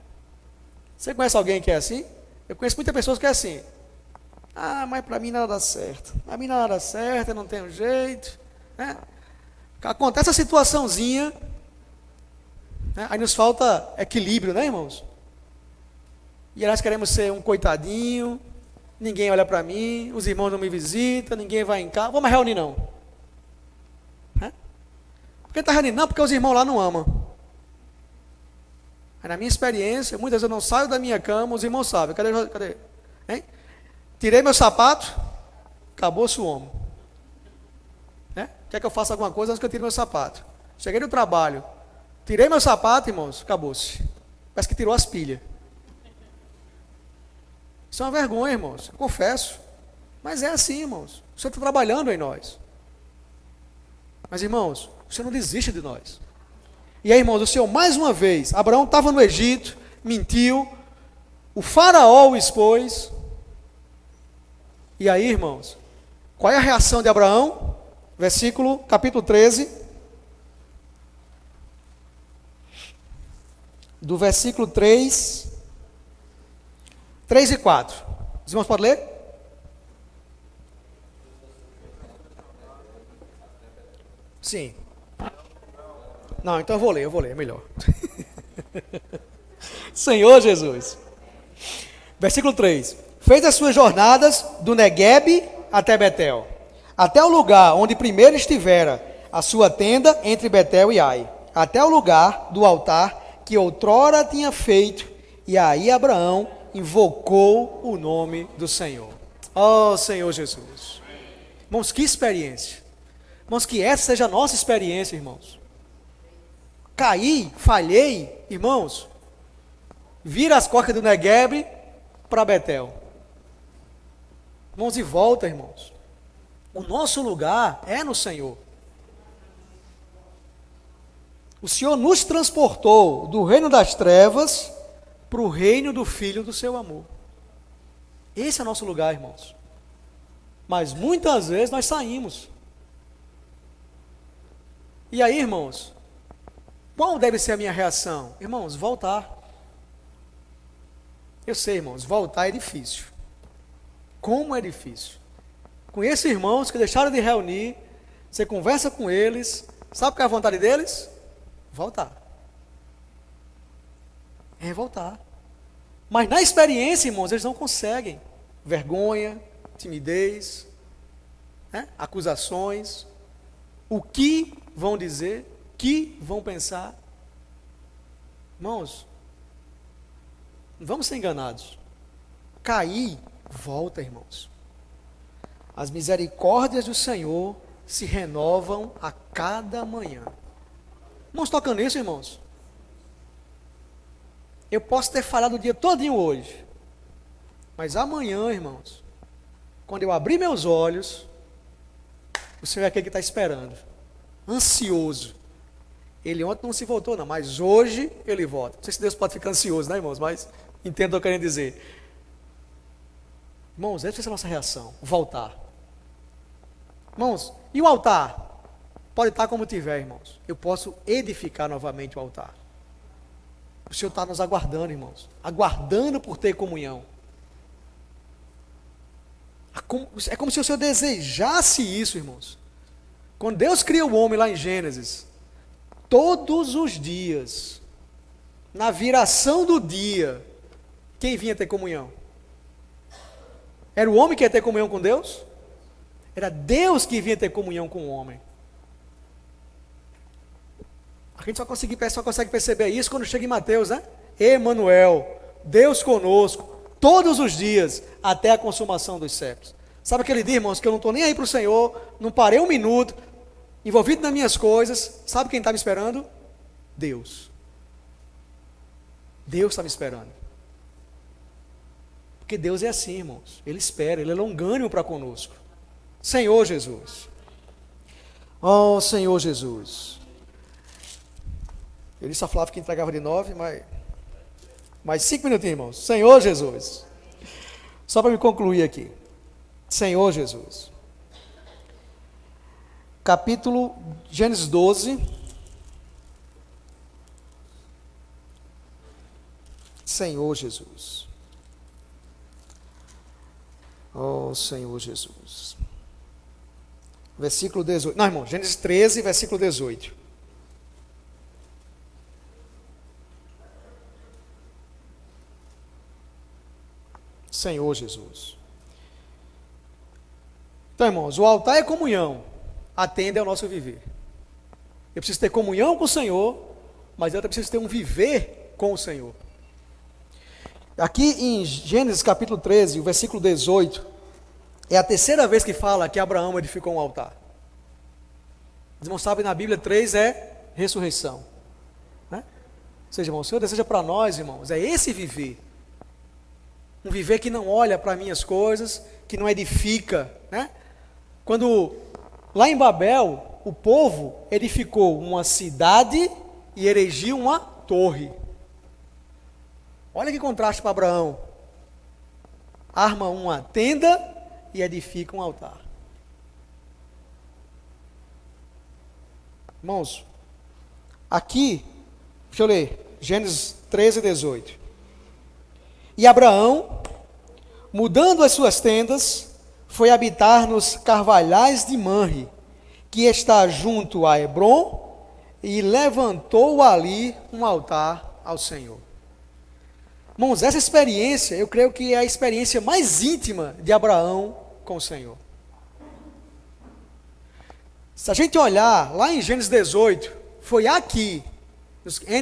Você conhece alguém que é assim? Eu conheço muitas pessoas que é assim. Ah, mas para mim nada dá certo. Para mim nada dá certo, eu não tenho jeito. Né? Acontece a situaçãozinha, né? Aí nos falta equilíbrio, né, irmãos? E nós queremos ser um coitadinho, ninguém olha para mim, os irmãos não me visitam, ninguém vai em casa, vamos reunir não. Né? Por que está reunindo? Não, porque os irmãos lá não amam. Aí, na minha experiência, muitas vezes eu não saio da minha cama, os irmãos sabem, cadê? Hein? Tirei meu sapato, acabou-se o homem. Né? Quer que eu faça alguma coisa antes que eu tire meu sapato? Cheguei no trabalho, tirei meu sapato, irmãos, acabou-se. Parece que tirou as pilhas. Isso é uma vergonha, irmãos, eu confesso. Mas é assim, irmãos. O Senhor está trabalhando em nós. Mas, irmãos, o Senhor não desiste de nós. E aí, irmãos, o Senhor, mais uma vez, Abraão estava no Egito, mentiu, o faraó o expôs. E aí, irmãos, qual é a reação de Abraão? Capítulo 13, do versículo 3 e 4. Os irmãos podem ler? Sim. Não, então eu vou ler, é melhor. Senhor Jesus. Versículo 3. Fez as suas jornadas do Neguebe até Betel, até o lugar onde primeiro estivera a sua tenda entre Betel e Ai, até o lugar do altar que outrora tinha feito, e aí Abraão invocou o nome do Senhor. Oh, Senhor Jesus. Irmãos, que experiência. Irmãos, que essa seja a nossa experiência, irmãos. Caí, falhei, irmãos, vira as costas do Neguebe para Betel. Irmãos, e volta, irmãos. O nosso lugar é no Senhor. O Senhor nos transportou do reino das trevas para o reino do Filho do seu amor. Esse é o nosso lugar, irmãos. Mas muitas vezes nós saímos. E aí, irmãos, qual deve ser a minha reação? Irmãos, voltar. Eu sei, irmãos, voltar é difícil. Como é difícil. Conheço irmãos que deixaram de reunir, você conversa com eles, sabe qual é a vontade deles? Voltar. É voltar. Mas na experiência, irmãos, eles não conseguem. Vergonha, timidez, né? Acusações. O que vão dizer? O que vão pensar? Irmãos, não vamos ser enganados. Cair, volta, irmãos. As misericórdias do Senhor se renovam a cada manhã. Irmãos, tocando isso, irmãos. Eu posso ter falhado o dia todinho hoje, mas amanhã, irmãos, quando eu abrir meus olhos, o Senhor é aquele que está esperando. ansioso. Ele ontem não se voltou não, mas hoje ele volta. Não sei se Deus pode ficar ansioso, né, irmãos? Mas entendo o que eu quero dizer. Irmãos, essa é a nossa reação, voltar. Irmãos, e o altar? Pode estar como tiver, irmãos. Eu posso edificar novamente o altar. O Senhor está nos aguardando, irmãos. Aguardando por ter comunhão. É como se o Senhor desejasse isso, irmãos. Quando Deus cria o homem lá em Gênesis, todos os dias, na viração do dia, quem vinha ter comunhão? Era o homem que ia ter comunhão com Deus? Era Deus que vinha ter comunhão com o homem. A gente só consegue perceber isso quando chega em Mateus, né? Emanuel, Deus conosco, todos os dias, até a consumação dos séculos. Sabe aquele dia, irmãos, que eu não estou nem aí para o Senhor, não parei um minuto, envolvido nas minhas coisas, sabe quem está me esperando? Deus. Deus está me esperando. Porque Deus é assim, irmãos, Ele espera, Ele é longânimo para conosco. Senhor Jesus. Oh, Senhor Jesus. Ele só falava que entregava de 9, mas 5 minutinhos, irmãos. Senhor Jesus. Só para me concluir aqui. Senhor Jesus. Capítulo Gênesis 12. Senhor Jesus. Oh, Senhor Jesus. Versículo 18. Não, irmão, Gênesis 13, versículo 18. Senhor Jesus. Então, irmãos, o altar é comunhão, a tenda é o nosso viver. Eu preciso ter comunhão com o Senhor, mas eu também preciso ter um viver com o Senhor. Aqui em Gênesis capítulo 13, o versículo 18, é a terceira vez que fala que Abraão edificou um altar. Os irmãos sabem, na Bíblia 3 é ressurreição, né? Ou seja, irmão, o Senhor deseja para nós, irmãos, é esse viver. Um viver que não olha para minhas coisas, que não edifica, né? Quando lá em Babel, o povo edificou uma cidade e erigiu uma torre. Olha que contraste para Abraão. Arma uma tenda e edifica um altar. Irmãos, aqui, deixa eu ler, Gênesis 13, 18. E Abraão, mudando as suas tendas, foi habitar nos carvalhais de Manre, que está junto a Hebrom, e levantou ali um altar ao Senhor. Irmãos, essa experiência, eu creio que é a experiência mais íntima de Abraão com o Senhor. Se a gente olhar lá em Gênesis 18, foi aqui,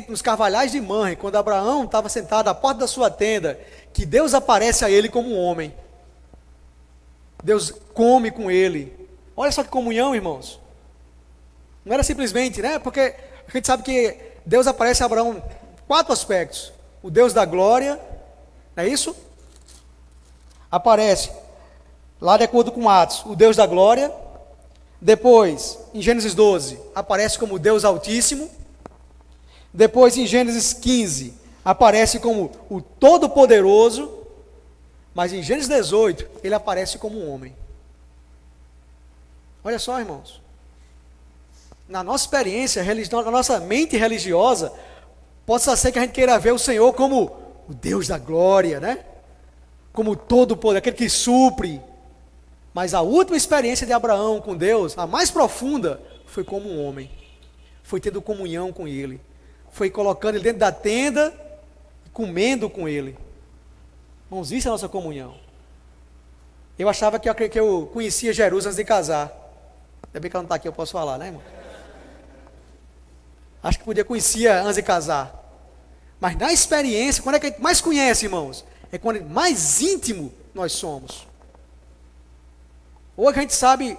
nos carvalhais de Manre, quando Abraão estava sentado à porta da sua tenda, que Deus aparece a ele como um homem. Deus come com ele. Olha só que comunhão, irmãos. Não era simplesmente, né? Porque a gente sabe que Deus aparece a Abraão em 4 aspectos. O Deus da glória, não é isso? Aparece, lá de acordo com Atos, o Deus da glória. Depois, em Gênesis 12, aparece como Deus Altíssimo. Depois, em Gênesis 15, aparece como o Todo-Poderoso. Mas em Gênesis 18, ele aparece como um homem. Olha só, irmãos. Na nossa experiência, na nossa mente religiosa, possa ser que a gente queira ver o Senhor como o Deus da glória, né? Como o todo-poder, aquele que supre. Mas a última experiência de Abraão com Deus, a mais profunda, foi como um homem. Foi tendo comunhão com ele. Foi colocando ele dentro da tenda, comendo com ele. Irmãos, isso é a nossa comunhão. Eu achava que eu conhecia Jesus antes de casar. Ainda bem que ela não está aqui, eu posso falar, né, irmão? Acho que conhecia antes de casar. Mas na experiência, quando é que a gente mais conhece, irmãos? É quando mais íntimo nós somos. Ou a gente sabe,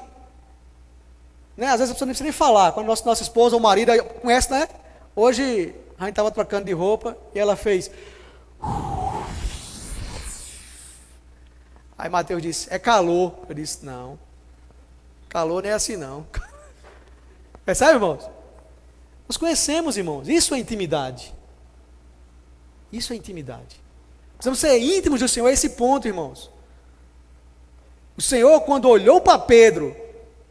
né? Às vezes a pessoa não precisa nem falar. Quando nossa esposa ou marido conhece, né? Hoje a gente estava trocando de roupa e ela fez. Aí Mateus disse, é calor. Eu disse, não. Calor não é assim não. Percebe, irmãos? Nós conhecemos, irmãos. Isso é intimidade. Isso é intimidade. Precisamos ser íntimos do Senhor a esse ponto, irmãos. O Senhor, quando olhou para Pedro,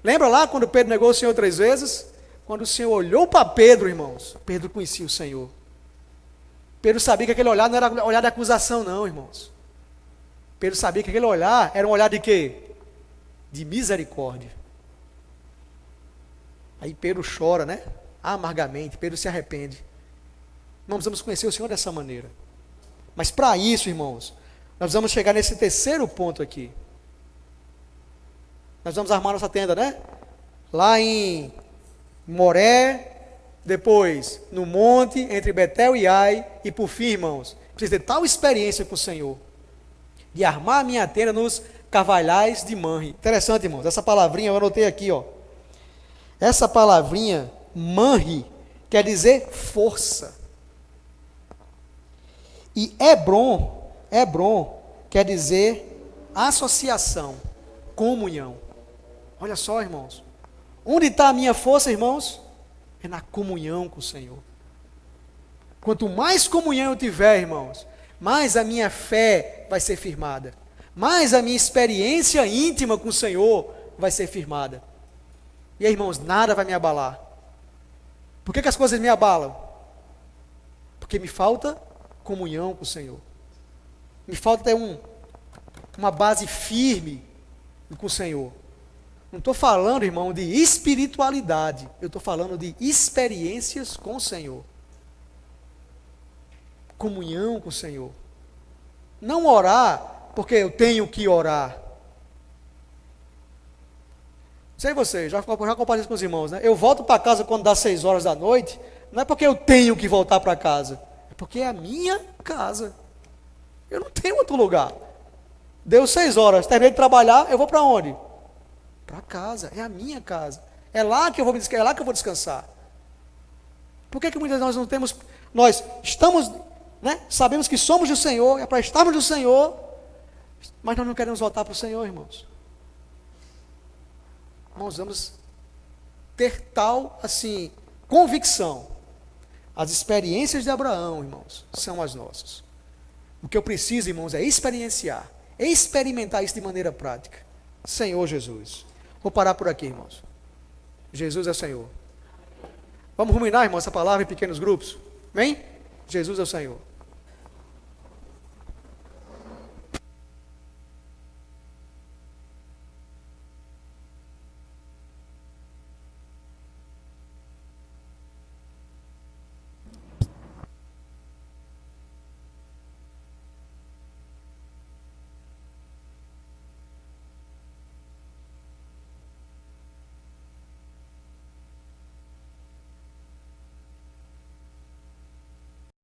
lembra lá quando Pedro negou o Senhor 3 vezes? Quando o Senhor olhou para Pedro, irmãos, Pedro conhecia o Senhor. Pedro sabia que aquele olhar não era olhar de acusação, não, irmãos. Pedro sabia que aquele olhar era um olhar de quê? De misericórdia. Aí Pedro chora, né? Amargamente, Pedro se arrepende. Nós precisamos conhecer o Senhor dessa maneira. Mas para isso, irmãos, nós vamos chegar nesse terceiro ponto aqui. Nós vamos armar nossa tenda, né? Lá em Moré, depois no monte, entre Betel e Ai, e por fim, irmãos, preciso ter tal experiência com o Senhor, de armar a minha tenda nos carvalhais de Manre. Interessante, irmãos, essa palavrinha eu anotei aqui, ó. Essa palavrinha, Manre, quer dizer força. E Hebron quer dizer associação, comunhão. Olha só, irmãos. Onde está a minha força, irmãos? É na comunhão com o Senhor. Quanto mais comunhão eu tiver, irmãos, mais a minha fé vai ser firmada. Mais a minha experiência íntima com o Senhor vai ser firmada. E aí, irmãos, nada vai me abalar. Por que as coisas me abalam? Porque me falta comunhão com o Senhor. Me falta ter uma base firme com o Senhor. Não estou falando, irmão, de espiritualidade. Eu estou falando de experiências com o Senhor. Comunhão com o Senhor. Não orar porque eu tenho que orar. Não sei vocês, já compartilhei isso com os irmãos, né? Eu volto para casa quando dá 6 horas da noite, não é porque eu tenho que voltar para casa, é porque é a minha casa. Eu não tenho outro lugar. Deu 6 horas, terminei de trabalhar, eu vou para onde? Para casa, é a minha casa. É lá que eu vou descansar. Por que muitas vezes nós não temos, nós estamos, né, sabemos que somos do Senhor, é para estarmos do Senhor, mas nós não queremos voltar para o Senhor, irmãos. Nós vamos ter tal, assim, convicção. As experiências de Abraão, irmãos, são as nossas. O que eu preciso, irmãos, é experimentar isso de maneira prática. Senhor Jesus. Vou parar por aqui, irmãos. Jesus é Senhor. Vamos ruminar, irmãos, essa palavra em pequenos grupos? Amém? Jesus é o Senhor.